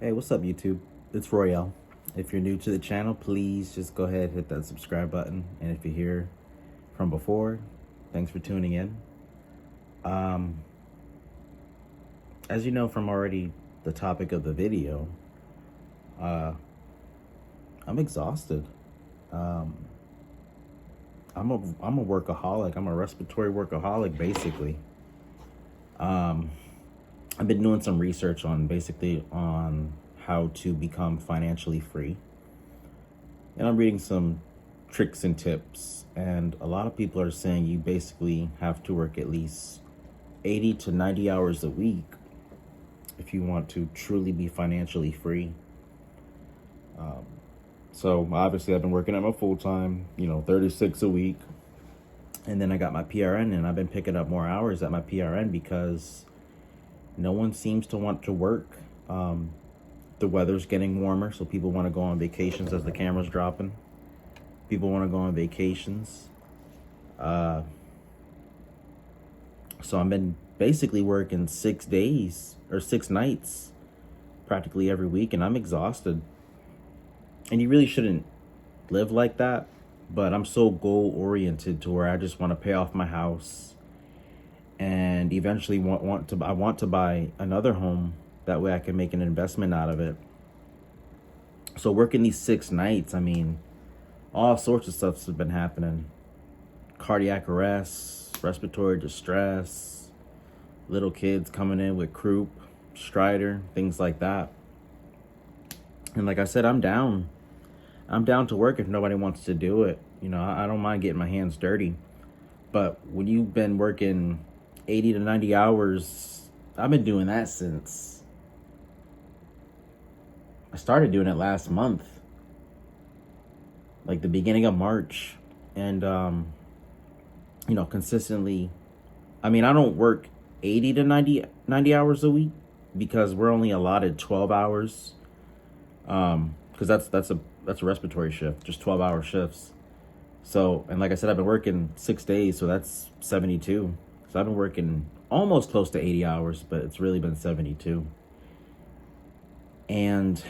Hey, what's up, YouTube? It's Royale. If you're new to the channel, please just go ahead, hit that subscribe button. And if you're here from before, thanks for tuning in. Um, as you know from already the topic of the video, uh, I'm exhausted. Um, I'm a workaholic. I'm a respiratory workaholic, basically. Um, I've been doing some research on how to become financially free. And I'm reading some tricks and tips. And a lot of people are saying you basically have to work at least 80 to 90 hours a week if you want to truly be financially free. So obviously I've been working at my full time, 36 a week. And then I got my PRN, and I've been picking up more hours at my PRN because no one seems to want to work. The weather's getting warmer, so people want to go on vacations as the camera's dropping. People want to go on vacations. So I've been basically working 6 days or 6 nights practically every week, and I'm exhausted. And you really shouldn't live like that, but I'm so goal oriented to where I just want to pay off my house and eventually I want to buy another home. That way I can make an investment out of it. So working these 6 nights, I mean, all sorts of stuff's been happening. Cardiac arrest, respiratory distress, little kids coming in with croup, stridor, things like that. And like I said, I'm down to work if nobody wants to do it. I don't mind getting my hands dirty. But when you've been working 80 to 90 hours, I've been doing that since I started doing it last month, like the beginning of March. And consistently, I mean, I don't work 80 to 90 hours a week because we're only allotted 12 hours. Because that's a respiratory shift, just 12-hour shifts. So, and like I said, I've been working 6 days, so that's 72. So I've been working almost close to 80 hours, but it's really been 72. And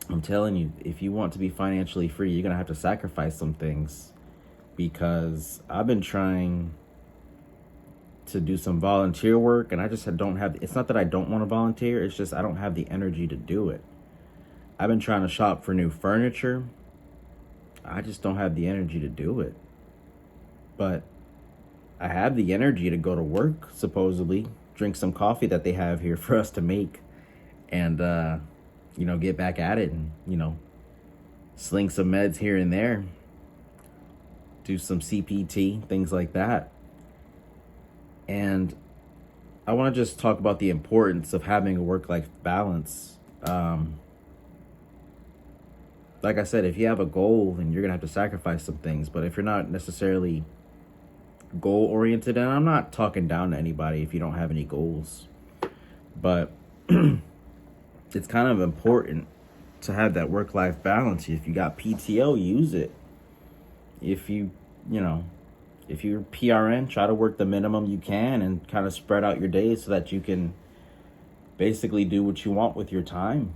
I'm telling you, if you want to be financially free, you're going to have to sacrifice some things, because I've been trying to do some volunteer work, and I just don't have, it's not that I don't want to volunteer, it's just I don't have the energy to do it. I've been trying to shop for new furniture. I just don't have the energy to do it. But I have the energy to go to work, supposedly, drink some coffee that they have here for us to make, and, get back at it and, sling some meds here and there, do some CPT, things like that. And I want to just talk about the importance of having a work-life balance. Like I said, if you have a goal, then you're going to have to sacrifice some things. But if you're not necessarily goal-oriented, and I'm not talking down to anybody if you don't have any goals, but it's kind of important to have that work-life balance. If you got PTO, use it. If you're PRN, try to work the minimum you can and kind of spread out your days so that you can basically do what you want with your time.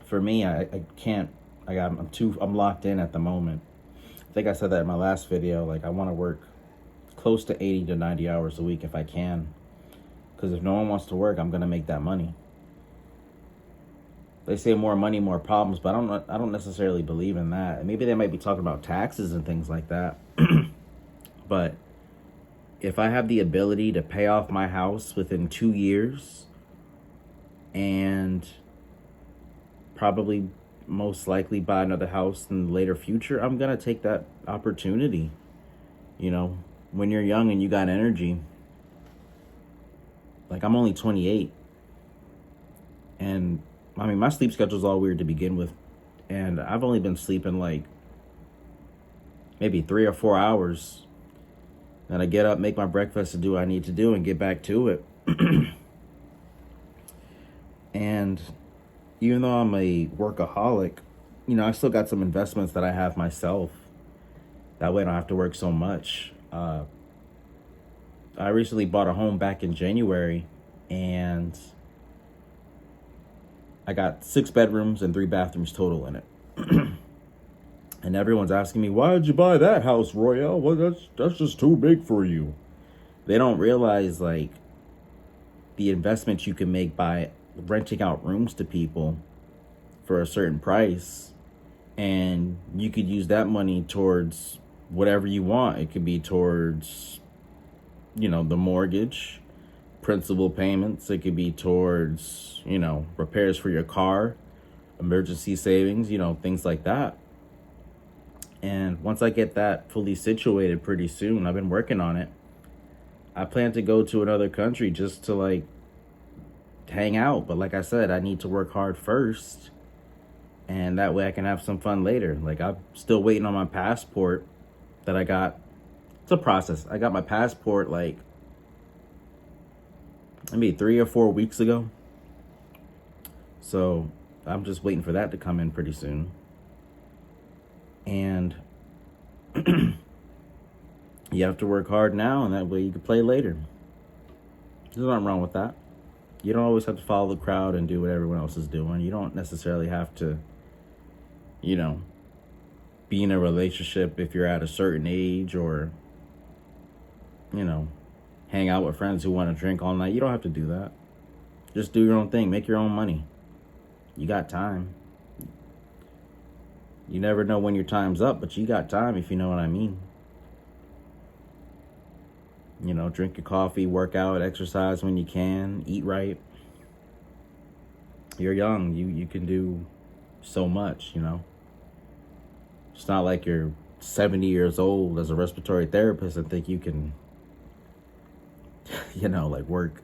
For me, I can't. I'm locked in at the moment. I think I said that in my last video. Like, I want to work close to 80 to 90 hours a week if I can, because if no one wants to work, I'm gonna make that money. They say more money, more problems, but I don't necessarily believe in that. And maybe they might be talking about taxes and things like that. But if I have the ability to pay off my house within 2 years, and probably most likely buy another house in the later future, I'm gonna take that opportunity. When you're young and you got energy. Like, I'm only 28, and I mean, my sleep schedule's all weird to begin with, and I've only been sleeping like maybe 3 or 4 hours. Then I get up, make my breakfast, and do what I need to do, and get back to it. And even though I'm a workaholic, I still got some investments that I have myself. That way I don't have to work so much. I recently bought a home back in January, And I got 6 bedrooms and 3 bathrooms total in it. And everyone's asking me, why did you buy that house, Royale? Well, that's just too big for you. They don't realize, like, the investment you can make by renting out rooms to people for a certain price. And you could use that money towards whatever you want. It could be towards, the mortgage, principal payments. It could be towards, repairs for your car, emergency savings, things like that. And once I get that fully situated pretty soon, I've been working on it. I plan to go to another country just to, like, hang out. But like I said, I need to work hard first. And that way I can have some fun later. Like, I'm still waiting on my passport that I got. It's a process. I got my passport, like, maybe 3 or 4 weeks ago. So I'm just waiting for that to come in pretty soon. And you have to work hard now, and that way you can play later. There's nothing wrong with that. You don't always have to follow the crowd and do what everyone else is doing. You don't necessarily have to, be in a relationship if you're at a certain age, or, hang out with friends who want to drink all night. You don't have to do that. Just do your own thing. Make your own money. You got time. You never know when your time's up, but you got time, if you know what I mean. Drink your coffee, work out, exercise when you can, eat right. You're young. You can do so much, It's not like you're 70 years old as a respiratory therapist and think you can, like, work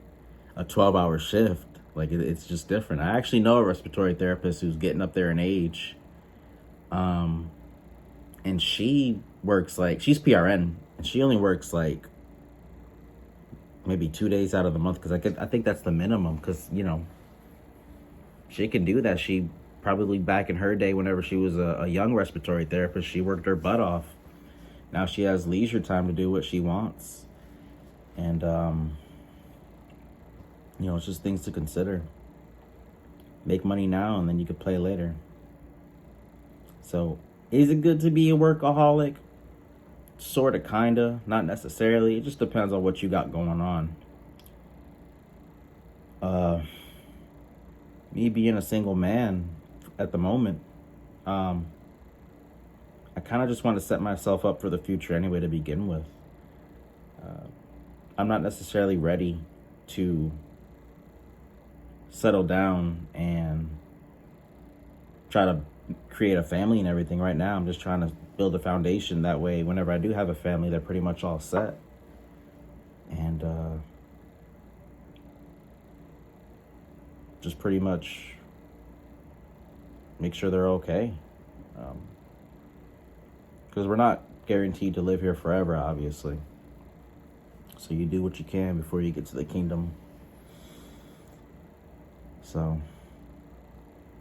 a 12-hour shift. Like, it's just different. I actually know a respiratory therapist who's getting up there in age. And she works, like, she's PRN, and she only works, like, maybe 2 days out of the month, because I think that's the minimum, because, she can do that. She probably, back in her day, whenever she was a young respiratory therapist, she worked her butt off. Now she has leisure time to do what she wants. And, it's just things to consider. Make money now, and then you could play later. So, is it good to be a workaholic? Sort of, kind of, not necessarily. It just depends on what you got going on. Me being a single man at the moment, I kind of just want to set myself up for the future anyway to begin with. I'm not necessarily ready to settle down and try to create a family and everything right now. I'm just trying to build a foundation. That way, whenever I do have a family, they're pretty much all set. And just pretty much make sure they're okay. Because we're not guaranteed to live here forever, obviously. So you do what you can before you get to the kingdom. So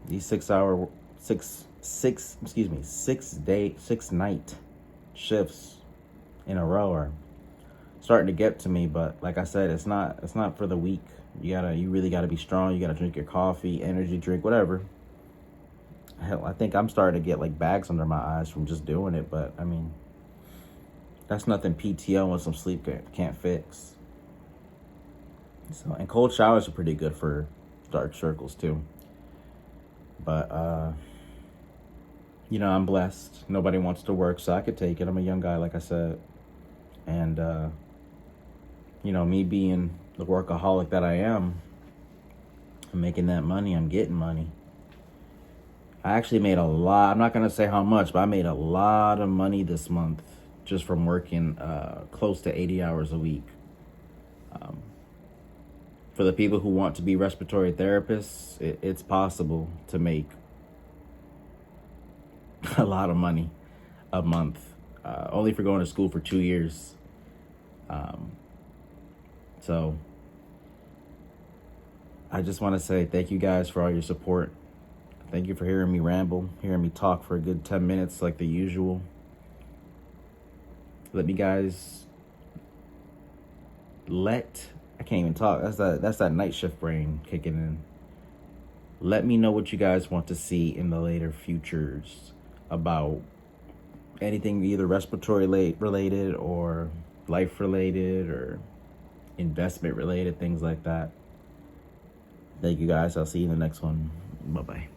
these 6 night shifts in a row are starting to get to me. But like I said, it's not for the weak. You really gotta be strong. You gotta drink your coffee, energy drink, whatever. Hell, I think I'm starting to get, like, bags under my eyes from just doing it. But I mean, that's nothing PTO and some sleep can't fix. So, and cold showers are pretty good for dark circles too. But I'm blessed. Nobody wants to work, so I could take it. I'm a young guy, like I said. And me being the workaholic that I am, I'm making that money. I'm getting money. I actually made a lot. I'm not going to say how much, but I made a lot of money this month just from working close to 80 hours a week. For the people who want to be respiratory therapists, it's possible to make a lot of money a month, only for going to school for 2 years. So I just want to say thank you guys for all your support. Thank you for hearing me ramble, hearing me talk for a good 10 minutes like the usual. Let I can't even talk. That's that night shift brain kicking in. Let me know what you guys want to see in the later futures about anything either respiratory related or life related or investment related, things like that. Thank you guys. I'll see you in the next one. Bye bye.